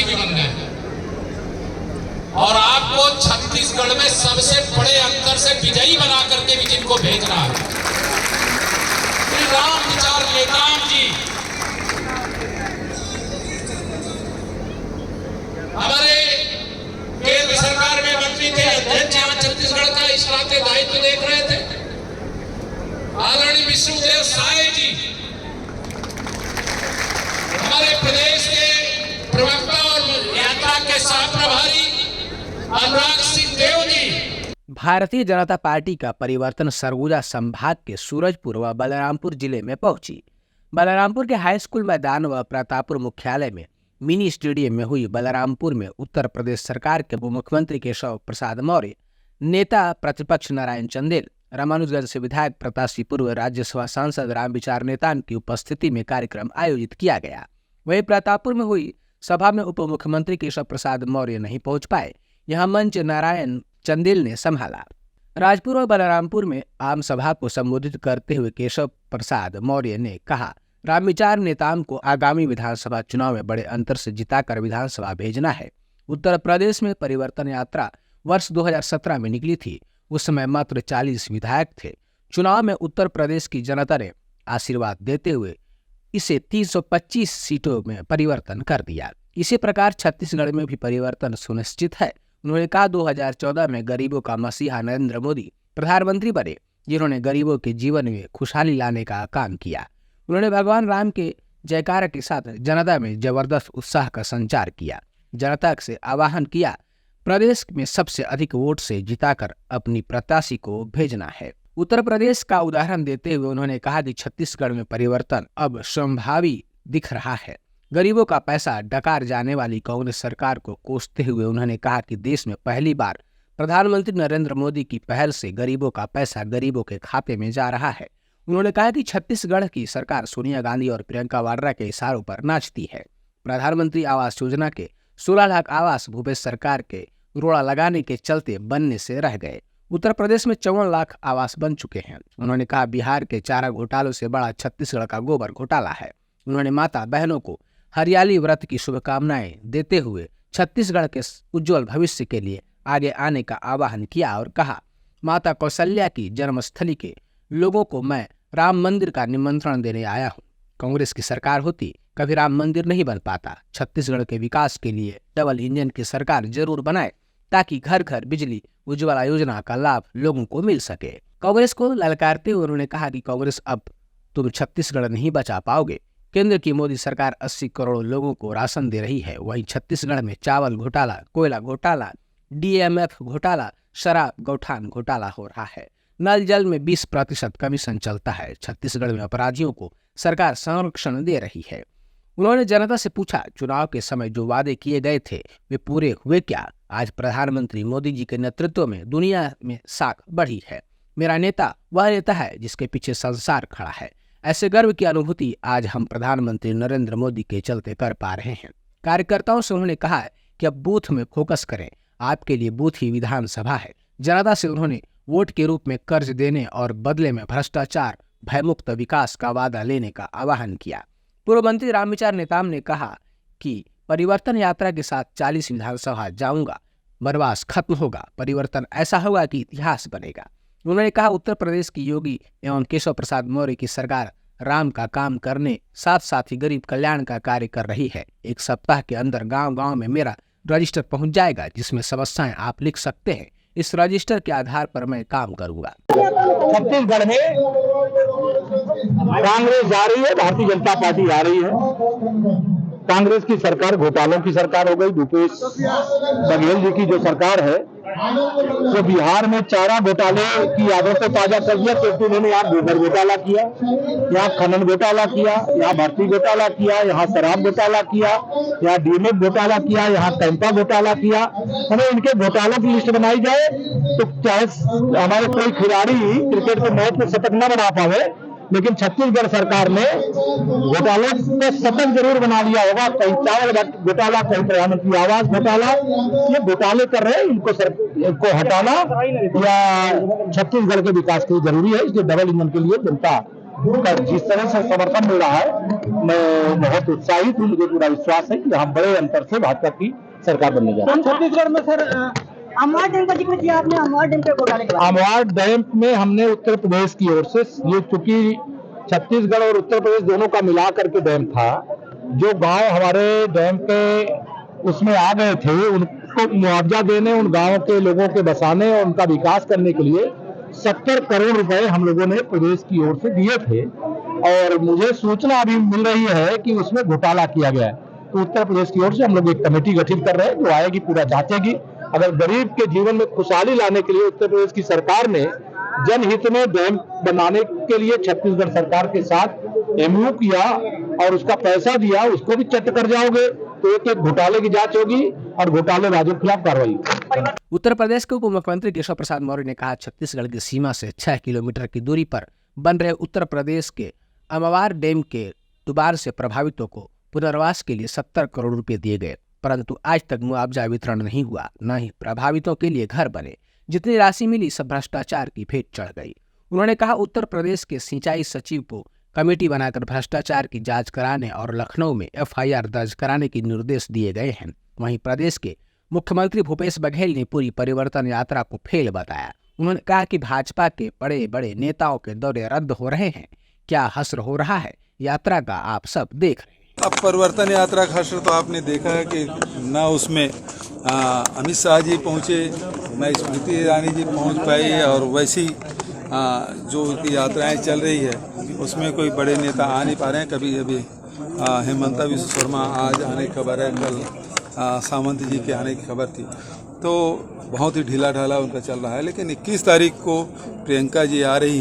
प्रत्याशी भी बन गए और आपको छत्तीसगढ़ में सबसे बड़े अंतर से विजयी बना करके भी जिनको भेज रहा है श्री राम विचार नेताम जी, हमारे केंद्र सरकार में मंत्री थे, अध्यक्ष यहाँ छत्तीसगढ़ का इस नाते दायित्व देख रहे थे, आदरणीय विष्णुदेव साय जी, हमारे प्रदेश के प्रवक्ता और यात्रा के सह प्रभारी अनुराग सिंह देव जी। भारतीय जनता पार्टी का परिवर्तन सरगुजा संभाग के सूरजपुर व बलरामपुर जिले में पहुंची। बलरामपुर के हाई स्कूल मैदान व प्रतापपुर मुख्यालय में मिनी स्टेडियम में हुई बलरामपुर में उत्तर प्रदेश सरकार के मुख्यमंत्री केशव प्रसाद मौर्य, नेता प्रतिपक्ष नारायण चंदेल, रामानुजगंज से विधायक प्रत्याशी पूर्व राज्यसभा सांसद रामविचार नेताम की उपस्थिति में कार्यक्रम आयोजित किया गया। वहीं प्रतापपुर में हुई सभा में उप मुख्यमंत्री केशव प्रसाद मौर्य नहीं पहुंच पाए। यहां मंच नारायण चंदेल ने संभाला। राजपुर और बलरामपुर में आम सभा को संबोधित करते हुए केशव प्रसाद मौर्य ने कहा, रामविचार नेताम को आगामी विधानसभा चुनाव में बड़े अंतर से जिताकर विधानसभा भेजना है। उत्तर प्रदेश में परिवर्तन यात्रा वर्ष 2017 में निकली थी। उस समय मात्र 40 विधायक थे। चुनाव में उत्तर प्रदेश की जनता ने आशीर्वाद देते हुए इसे 325 सीटों में परिवर्तन कर दिया। इसी प्रकार छत्तीसगढ़ में भी परिवर्तन सुनिश्चित है। उन्होंने कहा, 2014 में गरीबों का मसीहा नरेंद्र मोदी प्रधानमंत्री बने, जिन्होंने गरीबों के जीवन में खुशहाली लाने का काम किया। उन्होंने भगवान राम के जयकारा के साथ जनता में जबरदस्त उत्साह का संचार किया। जनता से आह्वान किया, प्रदेश में सबसे अधिक वोट से जिताकर अपनी प्रत्याशी को भेजना है। उत्तर प्रदेश का उदाहरण देते हुए उन्होंने कहा कि छत्तीसगढ़ में परिवर्तन अब संभावी दिख रहा है। गरीबों का पैसा डकार जाने वाली कांग्रेस सरकार को कोसते हुए उन्होंने कहा कि देश में पहली बार प्रधानमंत्री नरेंद्र मोदी की पहल से गरीबों का पैसा गरीबों के खाते में जा रहा है। उन्होंने कहा कि छत्तीसगढ़ की सरकार सोनिया गांधी और प्रियंका वाड्रा के इशारों पर नाचती है। प्रधानमंत्री आवास योजना के 16 लाख आवास भूपेश सरकार के रोड़ा लगाने के चलते बनने से रह गए। उत्तर प्रदेश में 54 लाख आवास बन चुके हैं। उन्होंने कहा, बिहार के चारा घोटालों से बड़ा छत्तीसगढ़ का गोबर घोटाला है। उन्होंने माता बहनों को हरियाली व्रत की शुभकामनाएं देते हुए छत्तीसगढ़ के उज्जवल भविष्य के लिए आगे आने का आह्वान किया और कहा, माता कौशल्या की जन्मस्थली के लोगों को मैं राम मंदिर का निमंत्रण देने आया हूँ। कांग्रेस की सरकार होती कभी राम मंदिर नहीं बन पाता। छत्तीसगढ़ के विकास के लिए डबल इंजन की सरकार जरूर बनाए ताकि घर घर बिजली उज्ज्वला योजना का लाभ लोगों को मिल सके। कांग्रेस को ललकारते हुए उन्होंने कहा कि कांग्रेस अब तुम छत्तीसगढ़ नहीं बचा पाओगे। केंद्र की मोदी सरकार 80 करोड़ लोगों को राशन दे रही है, वहीं छत्तीसगढ़ में चावल घोटाला, कोयला घोटाला, डीएमएफ घोटाला, शराब गौठान घोटाला हो रहा है। नल जल में 20% कमीशन चलता है। छत्तीसगढ़ में अपराधियों को सरकार संरक्षण दे रही है। उन्होंने जनता से पूछा, चुनाव के समय जो वादे किए गए थे वे पूरे हुए क्या? आज प्रधानमंत्री मोदी जी के नेतृत्व में दुनिया में साख बढ़ी है। मेरा नेता वह नेता है जिसके पीछे संसार खड़ा है। ऐसे गर्व की अनुभूति आज हम प्रधानमंत्री नरेंद्र मोदी के चलते कर पा रहे हैं। कार्यकर्ताओं से उन्होंने कहा कि अब बूथ में फोकस करें। आपके लिए बूथ ही विधानसभा है। जनता से उन्होंने वोट के रूप में कर्ज देने और बदले में भ्रष्टाचार भयमुक्त विकास का वादा लेने का आह्वान किया। पूर्व मंत्री रामविचार नेताम ने कहा कि परिवर्तन यात्रा के साथ 40 विधानसभा जाऊंगा, वनवास खत्म होगा, परिवर्तन ऐसा होगा कि इतिहास बनेगा। उन्होंने कहा, उत्तर प्रदेश की योगी एवं केशव प्रसाद मौर्य की सरकार राम का काम करने साथ साथ ही गरीब कल्याण का कार्य कर रही है। एक सप्ताह के अंदर गांव-गांव में मेरा रजिस्टर पहुंच जाएगा जिसमें समस्याएं आप लिख सकते हैं। इस रजिस्टर के आधार पर मैं काम करूंगा। छत्तीसगढ़ में कांग्रेस जा रही है, भारतीय जनता पार्टी जा रही है। कांग्रेस की सरकार घोटालों की सरकार हो गई। भूपेश बघेल जी की जो सरकार है तो बिहार में चारा घोटाले की यादों को ताजा कर दिया, क्योंकि उन्होंने यहाँ गोबर घोटाला किया, यहाँ खनन घोटाला किया, यहाँ भर्ती घोटाला किया, यहाँ शराब घोटाला किया, यहाँ डीएमएफ घोटाला किया, यहाँ कैंपा घोटाला किया। हमें इनके घोटालों की लिस्ट बनाई जाए तो चाहे हमारे कोई खिलाड़ी क्रिकेट के मैच में शतक न बना पावे, लेकिन छत्तीसगढ़ सरकार ने घोटाले को शतक जरूर बना लिया होगा। कहीं चावल घोटाला, कहीं प्रधानमंत्री आवास घोटाला, ये घोटाले कर रहे हैं। इनको हटाना या छत्तीसगढ़ के विकास के लिए जरूरी है। इसलिए डबल इंजन के लिए जनता का जिस तरह से समर्थन मिल रहा है, मैं बहुत उत्साहित हूँ। मुझे पूरा विश्वास है कि हम बड़े अंतर से भाजपा की सरकार बनने जा रहे हैं। छत्तीसगढ़ में सर अमवा डैम का जिक्र किया आपने, अमवा डैम के घोटाले के बारे में। अमवा डैम में हमने उत्तर प्रदेश की ओर से, ये चूंकि छत्तीसगढ़ और उत्तर प्रदेश दोनों का मिला करके डैम था, जो गांव हमारे डैम के उसमें आ गए थे उनको मुआवजा देने, उन गांव के लोगों के बसाने और उनका विकास करने के लिए 70 करोड़ रुपए हम लोगों ने प्रदेश की ओर से दिए थे। और मुझे सूचना अभी मिल रही है कि उसमें घोटाला किया गया है, तो उत्तर प्रदेश की ओर से हम लोग एक कमेटी गठित कर रहे हैं जो आएगी, पूरा जांचेगी। अगर गरीब के जीवन में खुशहाली लाने के लिए उत्तर प्रदेश की सरकार ने जनहित में डैम बनाने के लिए छत्तीसगढ़ सरकार के साथ एमओयू किया और उसका पैसा दिया, उसको भी चट कर जाओगे तो एक घोटाले की जांच होगी और घोटालेबाजों के खिलाफ कार्रवाई होगी। उत्तर प्रदेश के उप मुख्यमंत्री केशव प्रसाद मौर्य ने कहा, छत्तीसगढ़ की सीमा से 6 किलोमीटर की दूरी पर बन रहे उत्तर प्रदेश के अमवार डैम के दुबार से प्रभावितों को पुनर्वास के लिए 70 करोड़ रुपए दिए गए, परंतु आज तक मुआवजा वितरण नहीं हुआ, न ही प्रभावितों के लिए घर बने। जितनी राशि मिली सब भ्रष्टाचार की भेंट चढ़ गई। उन्होंने कहा, उत्तर प्रदेश के सिंचाई सचिव को कमेटी बनाकर भ्रष्टाचार की जांच कराने और लखनऊ में FIR दर्ज कराने के निर्देश दिए गए हैं। वहीं प्रदेश के मुख्यमंत्री भूपेश बघेल ने पूरी परिवर्तन यात्रा को फेल बताया। उन्होंने कहा कि भाजपा के बड़े बड़े नेताओं के दौरे रद्द हो रहे हैं, क्या हश्र हो रहा है यात्रा का, आप सब देख रहे हैं। अब परिवर्तन यात्रा का हश्र तो आपने देखा है कि न उसमें अमित शाह जी पहुँचे, न स्मृति ईरानी जी पहुँच पाई, और वैसी जो यात्राएं चल रही है उसमें कोई बड़े नेता आ नहीं पा रहे हैं। कभी अभी हेमंता विश्व शर्मा आज आने की खबर है, कल सामंत जी के आने की खबर थी, तो बहुत ही ढीला ढाला उनका चल रहा है। लेकिन 21 तारीख को प्रियंका जी आ रही